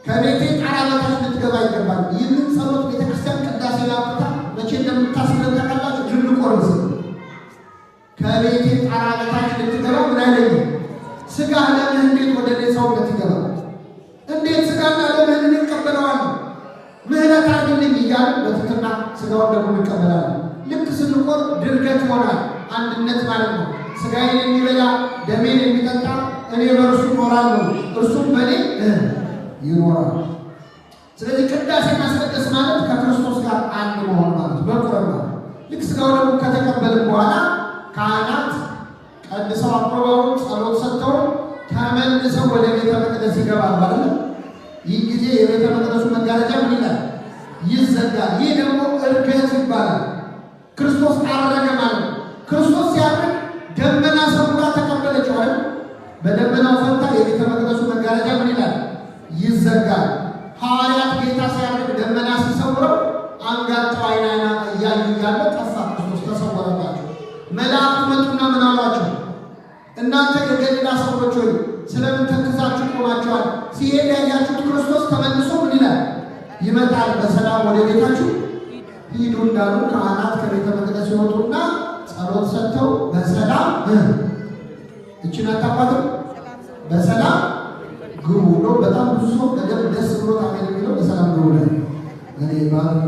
ከቤቴ ጣራ በታች ልትገባ ይገባል። ይህንን ጸሎት ቤተክርስቲያን ቅዳሴ ላምታ መቼ እንደምታስብለን ታውቃላችሁ? ድንቆርስ ከቤቴ ጣራ በታች ልትገባ ምን አይለኝ፣ ስጋ ለምን እንዴት ወደ እኔ ሰውነት ይገባል? እንዴት ስጋና ለምን እንቀበለዋለን? ምህረት አድርግልኝ እያልን በትህትና ስጋውን ደግሞ እንቀበላለን። ልክ ስንቆር ድርገት ይሆናል። አንድነት ማለት ነው። ስጋዬን የሚበላ ደሜን የሚጠጣ እኔ በእርሱ እኖራለሁ እርሱም በእኔ ይኖራል። ስለዚህ ቅዳሴ ማስቀደስ ማለት ከክርስቶስ ጋር አንድ መሆን ማለት በቁርባን ነው። ልክ ስጋው ደግሞ ከተቀበልን በኋላ ካህናት ቀድሰው አቅርበው ጸሎት ሰጥተው ተመልሰው ወደ ቤተ መቅደስ ይገባሉ አይደል? ይህ ጊዜ የቤተ መቅደሱ መጋረጃ ምን ይላል? ይዘጋል። ይህ ደግሞ ዕርገት ይባላል። ክርስቶስ አረገ ማለት ነው። ክርስቶስ ሲያርግ ደመና ሰውራ ተቀበለችው አይደል? በደመናው ፈንታ የቤተ መቅደሱ መጋረጃ ምን ይላል? ይዘጋል። ሐዋርያት ጌታ ሲያርግ ደመና ሲሰውረው አንጋጠው አይን እያዩ እያለ ጠፋ። ክርስቶስ ተሰወረባቸው። መላእክት መጡና ምን አሏቸው? እናንተ የገሊላ ሰዎች ሆይ ስለምን ተክዛችሁ ቆማችኋል? ሲሄድ ያያችሁት ክርስቶስ ተመልሶ ምን ይላል? ይመጣል። በሰላም ወደ ቤታችሁ ሂዱ እንዳሉ ካህናት ከቤተ መቅደስ ይወጡና ጸሎት ሰጥተው በሰላም እችን አታቋትም በሰላም ግቡ ነው። በጣም ብዙ ሰው በደንብ ደስ ብሎ ታገኝ የሚለው በሰላም ግቡ ነው። እኔ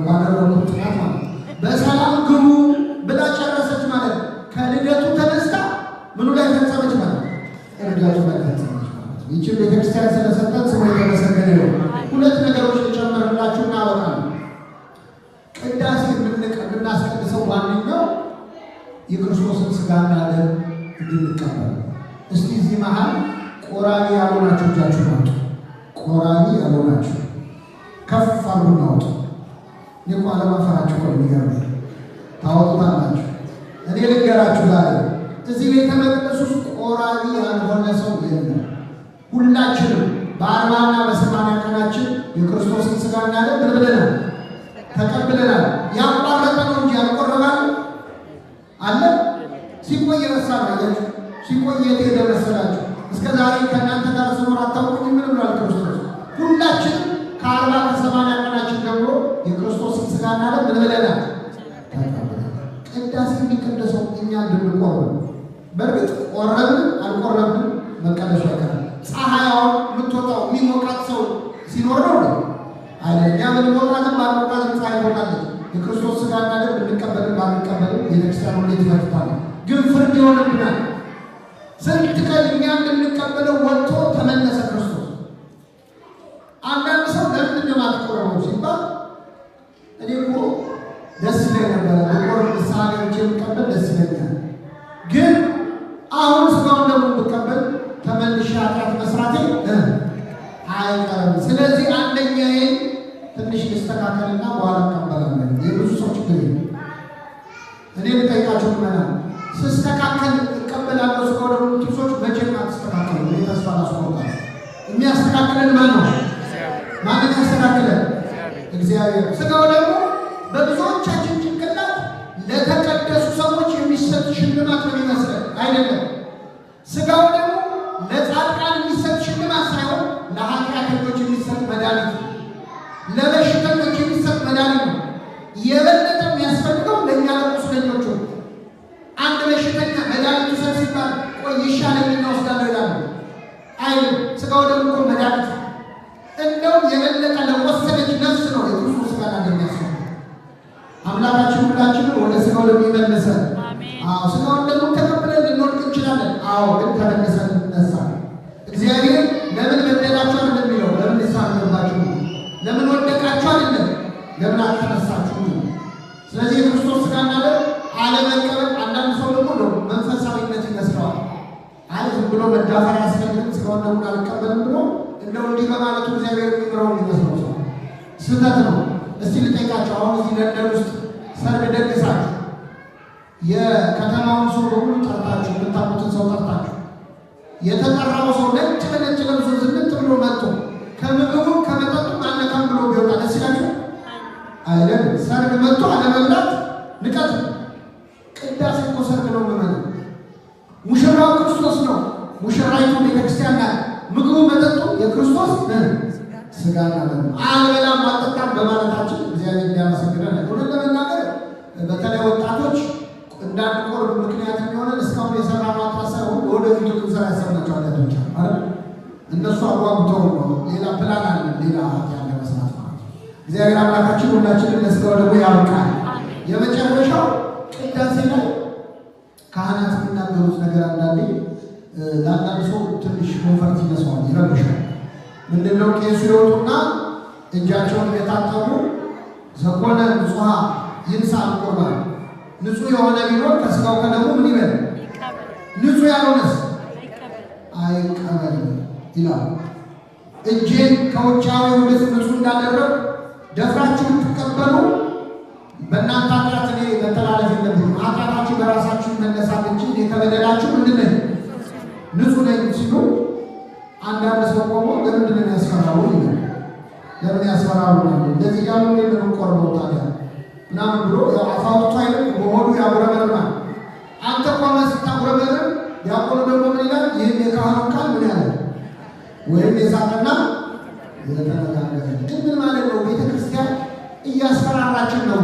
ባደረጉት ጥናት ማለት በሰላም ግቡ ብላ ጨረሰች ማለት ከልደቱ ተነስታ ምኑ ላይ ፈጸመች ማለት እርጋቱ ላይ ፈጸመች ማለት። ይህችን ቤተክርስቲያን ስለሰጠን ስሙ የተመሰገነ ነው። ሁለት ነገሮች ልጨምርላችሁ እና አበቃለሁ። ቅዳሴ የምናስቀድሰው ዋነኛው የክርስቶስን ስጋና ደም እንድንቀበል። እስቲ እዚህ መሀል ቆራቢ ያልሆናችሁ እጃችሁ ናውጡ። ቆራቢ ያልሆናችሁ ከፍ አድርጉና አውጡ። እኔ እኮ አለማፈራችሁ እኮ የሚገርም ታወጡታላችሁ። እኔ ልንገራችሁ ዛሬ እዚህ ቤተ መቅደስ ውስጥ ቆራቢ ያልሆነ ሰው የለም። ሁላችንም በ40ና በ80 ቀናችን የክርስቶስን ስጋና ደም ምን ብለናል? ተቀብለናል። ያቋረጠ ነው እንጂ ያልቆረባል አለ። ሲቆይ ረሳል። አያችሁ፣ ሲቆይ የት ሄደ መሰላችሁ? እስከ ዛሬ ከእናንተ ጋር ስኖር አታውቁኝ ምን ብሏል ክርስቶስ? ሁላችንም ከ40 ከ80 ቀናችን ጀምሮ የክርስቶስን ስጋና ደም ምን ብለናል? ተቀብለናል። ቅዳሴ የሚቀደሰው እኛ እንድንቆርብ። በእርግጥ ቆረብን አልቆረብን መቀደሱ አይቀርም። ፀሐያውን የምትወጣው የሚሞቃት ሰው ሲኖር ነው ነው አይደኛ ብንሞቃትም ባንሞቃትም ፀሐይ ትወጣለች። የክርስቶስ ስጋና ደም ብንቀበልም ባንቀበልም ቤተክርስቲያን ሁሌ ትፈትታለች። ግን ፍርድ ይሆንብናል። ስንት ቀን እኛ እንድንቀበለው ወጥቶ ተመለሰ ክርስቶስ። አንዳንድ ሰው ለምንድን ነው የማትቆርበው ሲባል እኔ እኮ ደስ ይለኝ ነበረ በቆርብ ንስሐ ገብቼ ብቀበል ደስ ይለኛል፣ ግን አሁን ስጋውን ደግሞ ብቀበል ተመልሼ ኃጢአት መስራቴ አይቀርም። ስለዚህ አንደኛዬ ትንሽ ልስተካከልና በኋላ እቀበላለሁ። የብዙ ሰው ችግር እኔ ልጠይቃቸው ምናምን ስስተካከል እቀበላለሁ ስጋው ደግሞ ትብሶች መቼም አትስተካከሉ። እኔ ተስፋ ላስቆርጣል። የሚያስተካክለን ማን ነው? ማንን ያስተካክለን? እግዚአብሔር። ስጋው ደግሞ በብዙዎቻችን ጭንቅላት ለተቀደሱ ሰዎች የሚሰጥ ሽልማት ነው የሚመስለን አይደለም። ስጋው ደግሞ ለበሽተኞች የሚሰጥ መድኃኒት ነው። የበለጠ የሚያስፈልገው ለእኛ ለቁስለኞቹ። አንድ በሽተኛ መድኃኒቱ ሰጥ ሲባል ቆይ ይሻለኝና ወስዳለሁ ይላሉ አይልም። ስጋው ደግሞ እኮ መድኃኒት እንደው የበለጠ ለቆሰለች ነፍስ ነው የክርስቶስ ስጋና ደም ያስፈልጋል። አምላካችን ሁላችንም ወደ ስጋው ደም ይመልሰን። ስጋውን ደግሞ ተቀብለን ልንወድቅ እንችላለን። ግን ተመልሰን እንነሳለን። እግዚአብሔር ለምን በደላችሁ አይደለም የሚለው፣ ለምን ንስሐ ገባችሁ፣ ለምን ወደቃችሁ አይደለም፣ ለምን አልተነሳችሁ። ስለዚህ የክርስቶስ ስጋና ደም አለመቀበል አንዳንድ ሰው ደግሞ ነው መንፈሳዊነት ይመስለዋል። ዝም ብሎ መዳፈር ያስፈልግም ስጋውን ደግሞ አልቀበልም ብሎ እንደው እንዲህ በማለቱ እግዚአብሔር የሚምረው የሚመስለው ሰው ስህተት ነው። እስቲ ልጠይቃቸው። አሁን እዚህ ለንደን ውስጥ ሰርግ ደግሳችሁ የከተማውን ሰው በሙሉ ጠርታችሁ የምታውቁትን ሰው ጠርታችሁ የተጠራው ሰው ነጭ በነጭ ለብሶ ዝንጥ ብሎ መጥቶ ከምግቡ ከመጠጡ አነካም ብሎ ቢወጣ ደስ ይላችሁ አይደል? ሰርግ መጥቶ አለመብላት ንቀት። ቅዳሴ እኮ ሰርግ ነው። መመለ ሙሽራው ክርስቶስ ነው። ሙሽራይቱ ቤተክርስቲያን ናት። ምግቡ መጠጡ የክርስቶስ ስጋና ደም አልበላም አልጠጣም በማለታችን እግዚአብሔር እንዲያመሰግነን። እውነት ለመናገር በተለይ ወጣቶች እንዳንቆርብ ምክንያት የሚሆነን እስካሁን የሰራነው ኃጢአት ሳይሆን ወደፊቱ ክንሰራ ያሰብናቸው ኃጢአቶች አሉ። እነሱ አጓጉተው ነው ሌላ ፕላን አለ፣ ሌላ ኃጢአት ለመስራት ማለት ነው። እግዚአብሔር አምላካችን ሁላችንን ለስጋው ደግሞ ያብቃል። የመጨረሻው ቅዳሴ ላይ ካህናት የሚናገሩት ነገር አንዳንዴ ለአንዳንድ ሰው ትንሽ ኮንፈርት ይመስለዋል፣ ይረብሻል። ምንድነው? ቄሱ ይወጡና እጃቸውን የታጠቡ ዘኮነ ንጹሐ ይንሳ ቁርባን፣ ንጹህ የሆነ ቢኖር ከስጋው ከደሙ ምን ይበል? ንጹህ ያልሆነስ አይቀበል ይላል። እጄን ከውጫዊ ወደ ንጹህ እንዳደረግ ደፍራችሁ ትቀበሉ። በእናንተ ኃጢአት እኔ መተላለፍ የለብኝም። ኃጢአታችሁ በራሳችሁ መነሳት እንጂ እኔ ከበደላችሁ ምንድን ነኝ? ንጹህ ነኝ ሲሉ አንዳንድ ሰው ቆሞ ለምንድን ነው ያስፈራሩ? ለምን ያስፈራሩ? እንደዚህ ያሉ ለምን ቆርበው ታዲያ ምናምን ብሎ አፋውቶ አይደል በሆዱ ያጉረመርማል። አንተ ቆመ ስታጉረመርም ያቆሉ ደግሞ ምን ይላል? ይህን የካህኑን ቃል ምን ያለ ወይም የሳቀና የተነጋገረ ግን ምን ማለት ነው? ቤተ ክርስቲያን እያስፈራራችን ነው።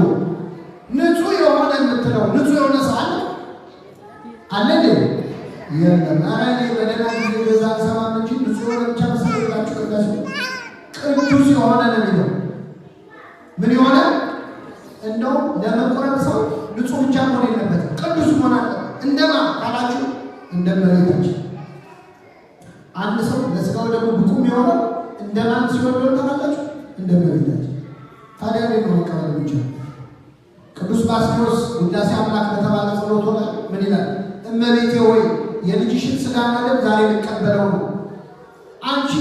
ንጹህ የሆነ የምትለው ንጹህ የሆነ ሰው አለ አለ የለም። አራኔ በደና ጊዜ በዛ ሰማም እንጂ ንጹህ የሆነ ብቻ መሰለላችሁ። ቅዱስ የሆነ ነው የሚለው ምን የሆነ እንደው ለመቆረብ ሰው ንጹህ ብቻ መሆን የለበትም፣ ቅዱስ መሆን አለ። እንደማ ካላችሁ እንደመሬታችን አንድ ሰው ለስጋው ደግሞ ብቁ የሆነው እንደማን ሲሆን ነው ታላላችሁ? እንደመሬታችን። ታዲያ ነው መቀበል ብቻ። ቅዱስ ባስልዮስ ውዳሴ አምላክ በተባለ ጸሎቱ ላይ ምን ይላል? እመቤቴ ሆይ የልጅሽን ስጋና ደም ዛሬ ልቀበለው ነው። አንቺ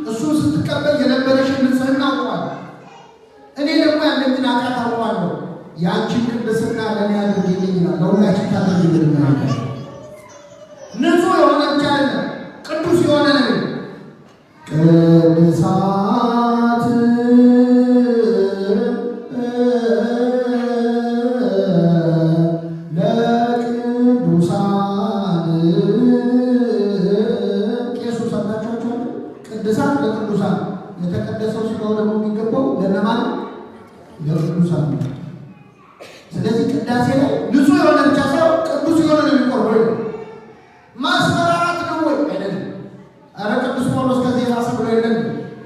እሱን ስትቀበል የነበረሽን ንጽሕና አውቀዋለሁ፣ እኔ ደግሞ ያለኝን ኃጢአት አውቀዋለሁ። የአንቺን ቅድስና ለእኔ አድርጊልኝ ይላል። ለሁላችን ታደርግልን ማለት ንጹህ የሆነ ብቻ አይደለም፣ ቅዱስ የሆነ ነው። ቅድሳት ለቅዱሳን ቄሱ ሰምታችኋል። ቅድሳት ለቅዱሳን የተቀደሰው ስጋው ደግሞ የሚገባው ለነማን? ለቅዱሳን። ስለዚህ ቅዳሴ ላይ ንጹህ የሆነ ብቻ ሳይሆን ቅዱስ የሆነ ነው የሚቆርበው። ማስፈራራት ነው ወይ አይደለም? አረ ቅዱስ ጳውሎስ ከዚህ ራስ ብሎ የለም።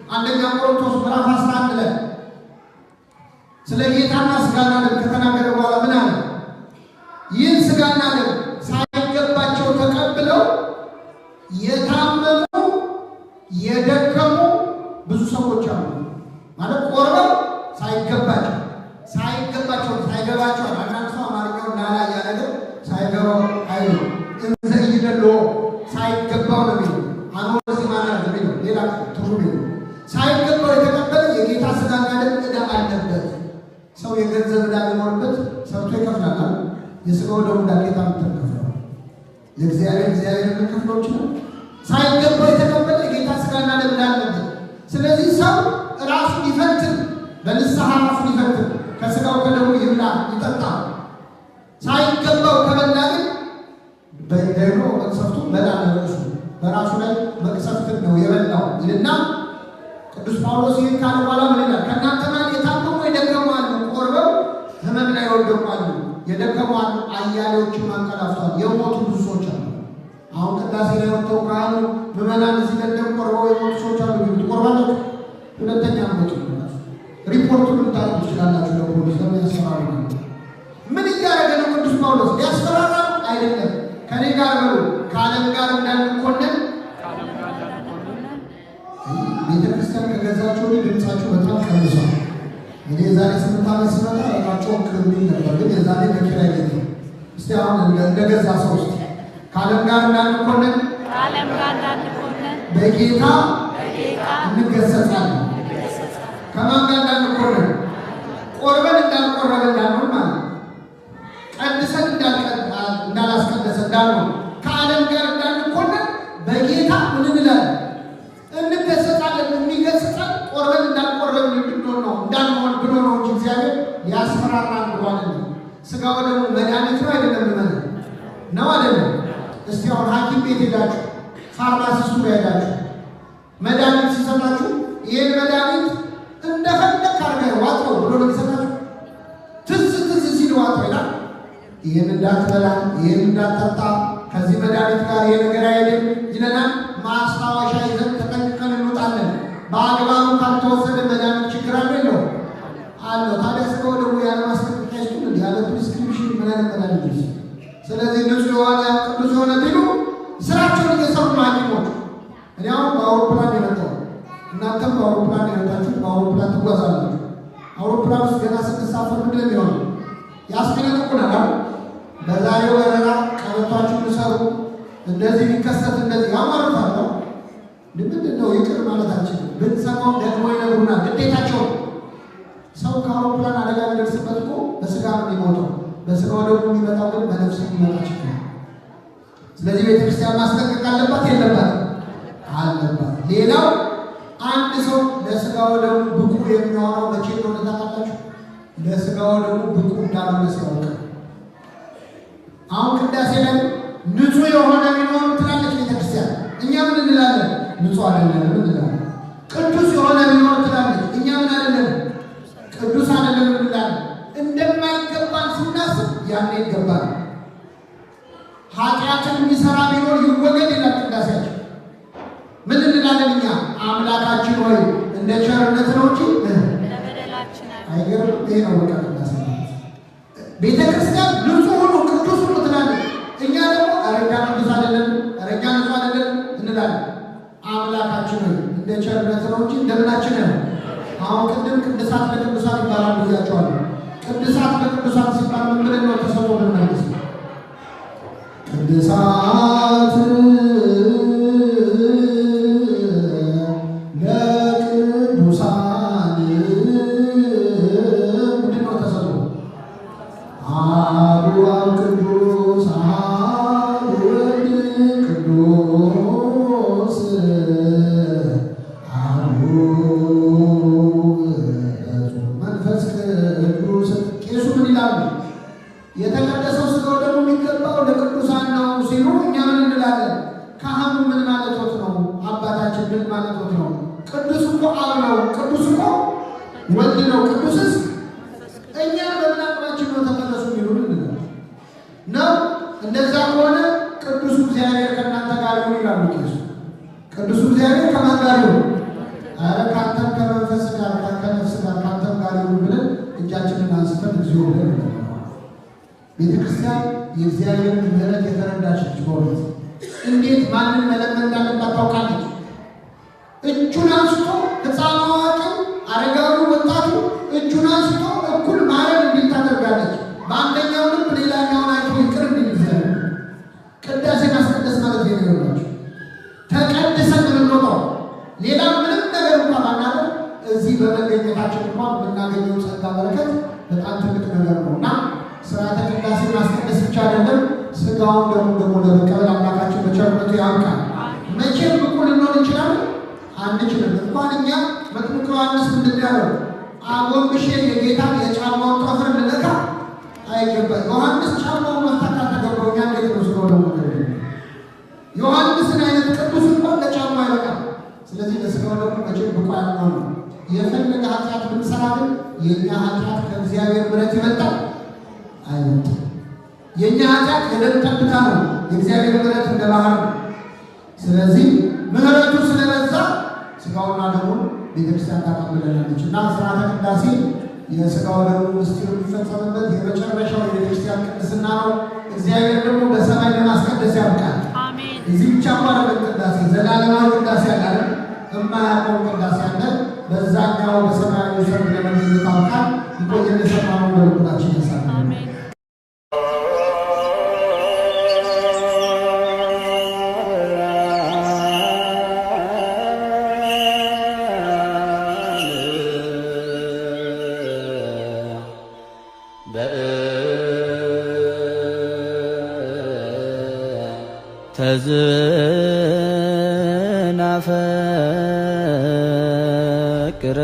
አንደኛ ቆሮንቶስ ምዕራፍ 11 ላይ ስለ ጌታና ስጋና ደም ከተናገረ በኋላ ምን አለ? ይህን ስጋና ደም ሳይገባቸው ተቀብለው የታመሙ የደከሙ ብዙ ሰዎች አሉ። ማለት ቆርበው ሳይገባቸው ሳይገባቸው አንዳንድ ሰው አማርኛው ላላ እያለ ሳይገባው አይሉ እንዘ ይደሎ ሳይገባው ነው የሚለው አኖሲ ማለት ነው። ሌላ ትርጉም ነው። ሳይገባው የተቀበለ የጌታ ስጋና ደም ዕዳ አለበት። ሰው የገንዘብ ዕዳ ቢኖርበት ሰርቶ ይከፍላል። የስጋው ደም ዕዳ ጌታ ምትከፍለው ለእግዚአብሔር የሚከፍለው ነው። ሳይገባው የተቀበለ የጌታ ስጋና ደም ዕዳ አለበት። ስለዚህ ሰው ራሱን ይፈትን፣ በንስሐ ራሱን ይፈትን፣ ከስጋው ከደሙ ይብላ ይጠጣ። ሳይገባው ከበላ ግን በደሮ መቅሰፍቱ በላ በራሱ ላይ መቅሰፍት ነው የበላው ይልና ቅዱስ ጳውሎስ ይህን ካለ በኋላ ምን ይላል? ከእናንተ ማለት የታመሙ የደከሙ አሉ፣ ቆርበው ሕመም ላይ የወደቁ አሉ፣ የደከሙ አሉ፣ አያሌዎችም አንቀላፍተዋል። የሞቱ ብዙ ሰዎች አሉ። አሁን ቅዳሴ ላይ ወጥተው ካህኑ ምዕመናን እዚህ ገደም ቆርበው የሞቱ ሰዎች አሉ። ትቆርባላችሁ? ሁለተኛ ሞቱ ሪፖርቱን ልታደርጉ ትችላላችሁ። ለፖሊስ ለምን ያስፈራሩ? ምን እያደረገ ነው ቅዱስ ጳውሎስ? ሊያስፈራራ አይደለም። ከኔ ጋር በሉ ከዓለም ጋር እንዳንኮነን። ቤተ ክርስቲያን ከገዛቸው ድምፃቸው በጣም ቀንሷል። እኔ የዛሬ 8 ዓመት ስመጣ በጣቸው ክሚል ነበር፣ ግን የዛሬ በኪራይ ቤት ነው። እስቲ አሁን እንደገዛ ሰው ውስጥ ከዓለም ጋር እንዳንኮነን በጌታ እንገሰጻለን። ከማን ጋር እንዳንኮነን? ቆርበን እንዳልቆረበ እንዳንሆን ማለት ቀድሰን እንዳላስቀደሰ እንዳንሆን ከዓለም ጋር እንዳንኮነን በጌታ ምን እንላለን? እንገሰጻለን። የሚገስጸን ቆርበን እንዳልቆረብን እንድንሆን ነው እንዳንሆን ብሎ ነው እንጂ እግዚአብሔር ያስፈራራን ብሎ አይደለም። ሥጋው ደግሞ መድኃኒት ነው አይደለም? ነው አይደለም? እስቲ አሁን ሐኪም ቤት ሄዳችሁ ፋርማሲስቱ ጋር ሄዳችሁ መድኃኒት ሲሰጣችሁ ይህን መድኃኒት እንደፈለግ አድርገህ ዋጥረው ብሎ ነው የሚሰጣችሁ? ትዝ ሲል ዋጥረው ይላል። ይህን እንዳትበላ፣ ይህን እንዳትጠጣ፣ ከዚህ መድኃኒት ጋር ይህ ነገር አይሄድም ይለናል። ማስታወሻ ይዘን ተጠንቅቀን እንውጣለን። በአግባቡ ካልተወሰደ መድኃኒት ችግር አለ የለው አለው። ታዲያ ሥጋው ደግሞ ያለ ማስጠንቀቂያ ይስጡን እንዲ ያለ ፕሪስክሪፕሽን ምን አይነት መድኃኒት ይስ? ስለዚህ ንጹሕ የሆነ ቅዱስ የሆነ ቢሉ ስራቸውን እየሰሩ ነው ሐኪሞች። እኔ አሁን በአውሮፕላን የመጣው እናንተም በአውሮፕላን የመጣችሁ በአውሮፕላን ትጓዛላችሁ። አውሮፕላን ውስጥ ገና ስትሳፈሩ ምንድን ነው የሚሆነው? ያስፈነጥቁናል። በዛሬው በረራ ቀበቷችሁን ልሰሩ እንደዚህ ቢከሰት እንደዚህ ያማርታል። ምንድን ነው ይቅር ማለታችን ብንሰማው ደግሞ ይነግሩናል። ግዴታቸው ሰው ከአውሮፕላን አደጋ ቢደርስበት እኮ በሥጋ ነው የሚሞተው። በሥጋው ደግሞ የሚመጣው ግን በነፍስ የሚመጣ ችግር። ስለዚህ ቤተክርስቲያን ማስጠንቀቅ አለባት የለባት? አለባት። ሌላው አንድ ሰው ለሥጋው ደግሞ ብቁ የሚሆነው መቼ እንደሆነ ታውቃላችሁ? ለሥጋው ደግሞ ብቁ እንዳልሆነ ሲያውቅ። አሁን ቅዳሴ ላይ ንጹሕ የሆነ ቢኖር ትላለች ቤተክርስቲያን። እኛ ምን እንላለን? ንጹሕ አይደለም እንላለን። ቅዱስ የሆነ ቢኖር ትላለች። እኛ ምን አይደለም? ቅዱስ አይደለም እንላለን። እንደማይገባን ስናስብ ያኔ ይገባል። ኃጢአትን የሚሰራ ቢኖር ይወገድ ይላል ቅዳሴያችን። ምን እንላለን እኛ? አምላካችን ሆይ እንደ ቸርነት ነው እንጂ አይገርም። ይሄ ነው በቃ ቅዳሴ። ቤተ ክርስቲያን ንጹሕ ሆኖ ቅዱስ ሆኖ ትላለች። እኛ ደግሞ አረጋ ቅዱስ አይደለም፣ አረጋ ንጹሕ አይደለም እንላለን። አምላካችን ሆይ እንደ ቸርነት ነው እንጂ እንደምናችን ነው። አሁን ቅድም ቅዱሳት ለቅዱሳን ይባላል ብያቸዋለሁ። ቅዱሳት ለቅዱሳን ሲባል ምን ነው ተሰጥቶ ብንመልስ ቅዱሳት የተቀደሰው ሥጋው ደግሞ የሚገባው ለቅዱሳን ነው ሲሉ እኛ ምን እንላለን? ካህኑ ምን ማለቶት ነው? አባታችን ምን ማለቶት ነው? ቅዱስ እኮ አብ ነው፣ ቅዱስ እኮ ወልድ ነው፣ ቅዱስስ እኛ በምን አቅማችን ነው ተቀደሱ የሚሉን እንላለን ነው። እንደዛ ከሆነ ቅዱሱ እግዚአብሔር ከእናንተ ጋር ይሁን ይላሉ ቄሱ። ቅዱሱ እግዚአብሔር ከማን ጋር ይሁን? ኧረ ከአንተም ከመንፈስ ጋር ከነፍስ ጋር ከአንተም ጋር ይሁን ብለን እጃችንን አንስተን እግዚኦ ብለን ቤተ ክርስቲያን የእግዚአብሔር ምሕረት የተረዳች ነች። በእውነት እንዴት ማንን መለመን እንዳለባት ታውቃለች። እጁን አንስቶ ሕፃኑ፣ አዋቂው፣ አረጋዊ፣ ወጣቱ እጁን አንስቶ እኩል ማረን እንዲል ታደርጋለች። በአንደኛው ልብ ሌላኛውን አይቶ ይቅር እንዲል እግዚአብሔር። ቅዳሴ ማስቀደስ ማለት የሚሆናቸው ተቀድሰን የምንወጣው ሌላ ምንም ነገር እንኳን ባናደርግ እዚህ በመገኘታችን እንኳን የምናገኘው ጸጋ በረከት በጣም ትልቅ ነገር ነው እና ስርዓተ ቅዳሴ ማስቀደስ ብቻ አይደለም፣ ሥጋውን ደግሞ ለመቀበል አምላካችን በቸርነቱ ያውቃል። መቼም ብቁ ልንሆን እንችላለን? አንችልም። እንኳን እኛ መጥምቁ ዮሐንስ ምንድን ያለው? አጎንብሼ የጌታን የጫማውን ጠፍር ልነካ አይገባም። ዮሐንስ ጫማውን መፍታት ካልተገባው እኛ እንዴት ነው ሥጋው ደግሞ ዮሐንስን አይነት ቅዱስ እንኳን ለጫማ አይበቃም። ስለዚህ ለሥጋው ደግሞ መቼም ብቁ ያልሆነ ነው። የፈለገ ኃጢአት ብንሰራ ግን የእኛ ኃጢአት ከእግዚአብሔር ምሕረት ይበልጣል አይበልጥም? የእኛ ኃጢአት የደም ጠብታ ነው፣ የእግዚአብሔር ምሕረት እንደ ባህር ነው። ስለዚህ ምሕረቱ ስለበዛ ሥጋውና ደሙን ቤተክርስቲያን ታቀብለናለች እና ሥርዓተ ቅዳሴ የሥጋው ደሙ ምስጢር የሚፈጸምበት የመጨረሻው የቤተክርስቲያን ቅድስና ነው። እግዚአብሔር ደግሞ በሰማይ ለማስቀደስ ያብቃል። እዚህ ብቻ ማለት ቅዳሴ ዘላለማዊ ቅዳሴ አለ፣ የማያውቀው ቅዳሴ አለ። በዛኛው በሰማያዊ ሰርግ ለመገኘት አብቃን። ይቆየን። የሰማነውን በልቡናችን ያሳድርብን። አሜን። ተዝናፈቅረ